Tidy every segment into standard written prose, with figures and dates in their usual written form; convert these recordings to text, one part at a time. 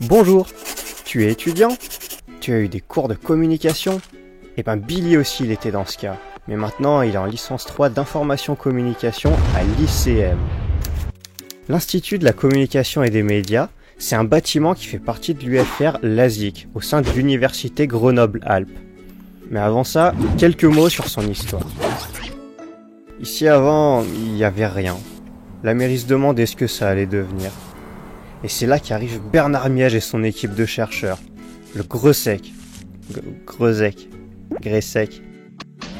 Bonjour, tu es étudiant? Tu as eu des cours de communication? Eh ben Billy aussi il était dans ce cas, mais maintenant il est en licence 3 d'information communication à l'ICM. L'Institut de la communication et des médias, c'est un bâtiment qui fait partie de l'UFR LASIK, au sein de l'université Grenoble-Alpes. Mais avant ça, quelques mots sur son histoire. Ici avant, il n'y avait rien. La mairie se demandait ce que ça allait devenir. Et c'est là qu'arrive Bernard Miège et son équipe de chercheurs. Le GRESEC.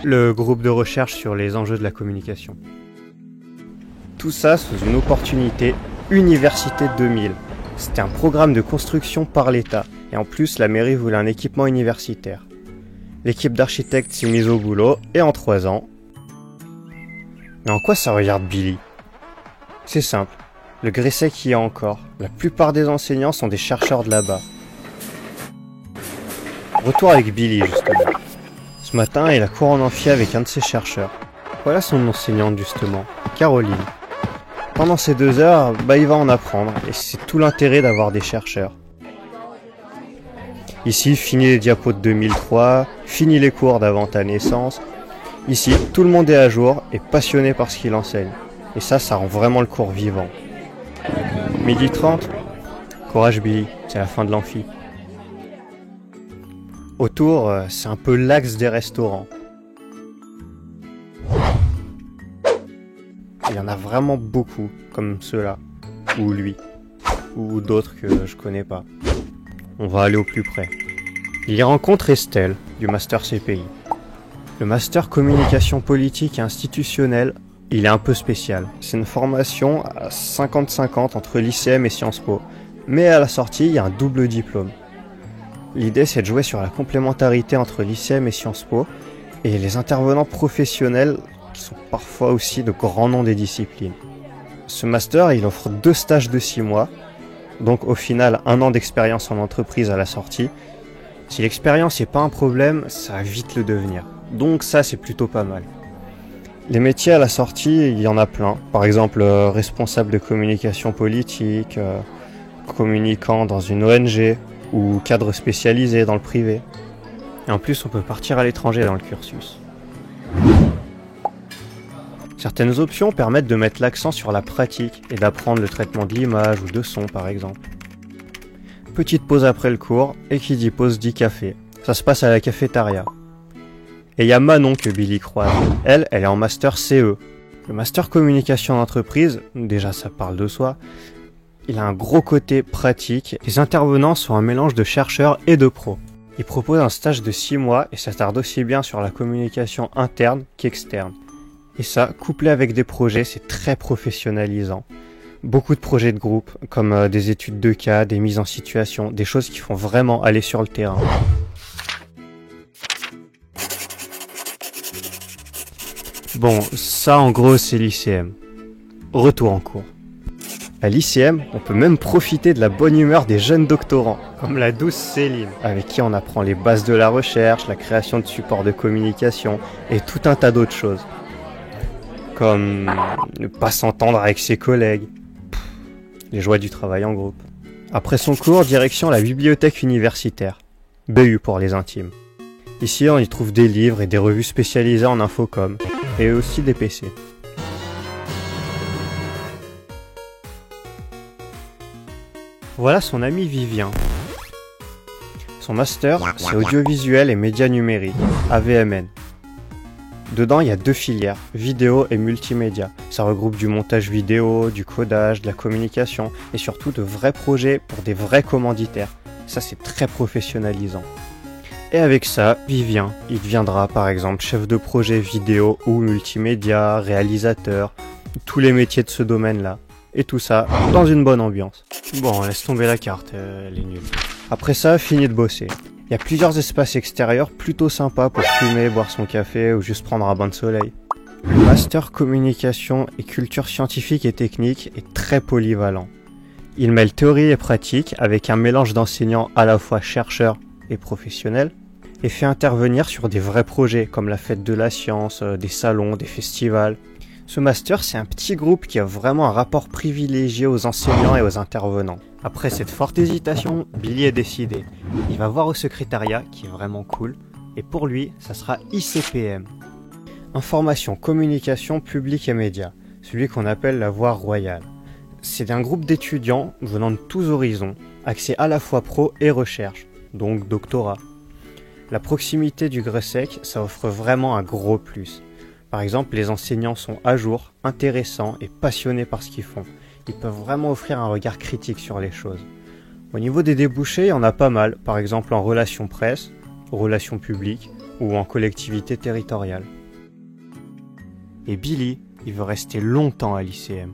Le groupe de recherche sur les enjeux de la communication. Tout ça sous une opportunité Université 2000. C'était un programme de construction par l'État. Et en plus, la mairie voulait un équipement universitaire. L'équipe d'architectes s'est mise au boulot et en 3 ans... Mais en quoi ça regarde Billy? C'est simple. Le GRESEC y est encore. La plupart des enseignants sont des chercheurs de là-bas. Retour avec Billy, justement. Ce matin, il a cours en amphi avec un de ses chercheurs. Voilà son enseignante, justement, Caroline. Pendant ces 2 heures, il va en apprendre, et c'est tout l'intérêt d'avoir des chercheurs. Ici, fini les diapos de 2003, fini les cours d'avant ta naissance. Ici, tout le monde est à jour et passionné par ce qu'il enseigne. Et ça rend vraiment le cours vivant. 12h30. Courage Billy, c'est la fin de l'amphi. Autour, c'est un peu l'axe des restaurants. Il y en a vraiment beaucoup, comme ceux-là, ou lui, ou d'autres que je connais pas. On va aller au plus près. Il y rencontre Estelle, du Master CPI. Le Master Communication Politique et Institutionnelle, il est un peu spécial. C'est une formation à 50-50 entre l'ICM et Sciences Po. Mais à la sortie, il y a un double diplôme. L'idée, c'est de jouer sur la complémentarité entre l'ICM et Sciences Po et les intervenants professionnels qui sont parfois aussi de grands noms des disciplines. Ce master, il offre 2 stages de 6 mois, donc au final 1 an d'expérience en entreprise à la sortie. Si l'expérience n'est pas un problème, ça va vite le devenir. Donc ça, c'est plutôt pas mal. Les métiers à la sortie, il y en a plein. Par exemple, responsable de communication politique, communicant dans une ONG ou cadre spécialisé dans le privé. Et en plus, on peut partir à l'étranger dans le cursus. Certaines options permettent de mettre l'accent sur la pratique et d'apprendre le traitement de l'image ou de son par exemple. Petite pause après le cours, et qui dit pause dit café. Ça se passe à la cafétéria. Et il y a Manon que Billy croise. Elle est en master CE. Le master communication d'entreprise, déjà ça parle de soi, il a un gros côté pratique. Les intervenants sont un mélange de chercheurs et de pros. Il propose un stage de 6 mois et s'attarde aussi bien sur la communication interne qu'externe. Et ça, couplé avec des projets, c'est très professionnalisant. Beaucoup de projets de groupe, comme des études de cas, des mises en situation, des choses qui font vraiment aller sur le terrain. Bon, ça en gros c'est l'ICM. Retour en cours. À l'ICM, on peut même profiter de la bonne humeur des jeunes doctorants, comme la douce Céline, avec qui on apprend les bases de la recherche, la création de supports de communication et tout un tas d'autres choses. Comme ne pas s'entendre avec ses collègues, les joies du travail en groupe. Après son cours, direction la bibliothèque universitaire, BU pour les intimes. Ici, on y trouve des livres et des revues spécialisées en infocom, et aussi des PC. Voilà son ami Vivien. Son master, c'est audiovisuel et médias numériques, AVMN. Dedans, il y a 2 filières, vidéo et multimédia. Ça regroupe du montage vidéo, du codage, de la communication, et surtout de vrais projets pour des vrais commanditaires. Ça, c'est très professionnalisant. Et avec ça, Vivien, il deviendra par exemple chef de projet vidéo ou multimédia, réalisateur, tous les métiers de ce domaine-là. Et tout ça dans une bonne ambiance. Bon, laisse tomber la carte, elle est nulle. Après ça, fini de bosser. Il y a plusieurs espaces extérieurs plutôt sympas pour fumer, boire son café ou juste prendre un bain de soleil. Le master communication et culture scientifique et technique est très polyvalent. Il mêle théorie et pratique avec un mélange d'enseignants à la fois chercheurs et professionnels et fait intervenir sur des vrais projets comme la fête de la science, des salons, des festivals. Ce master, c'est un petit groupe qui a vraiment un rapport privilégié aux enseignants et aux intervenants. Après cette forte hésitation, Billy est décidé. Il va voir au secrétariat, qui est vraiment cool, et pour lui, ça sera ICPM. Information, communication, public et médias, celui qu'on appelle la voie royale. C'est un groupe d'étudiants venant de tous horizons, axés à la fois pro et recherche, donc doctorat. La proximité du Gressec, ça offre vraiment un gros plus. Par exemple, les enseignants sont à jour, intéressants et passionnés par ce qu'ils font. Ils peuvent vraiment offrir un regard critique sur les choses. Au niveau des débouchés, il y en a pas mal, par exemple en relations presse, relations publiques ou en collectivité territoriale. Et Billy, il veut rester longtemps à l'ICM.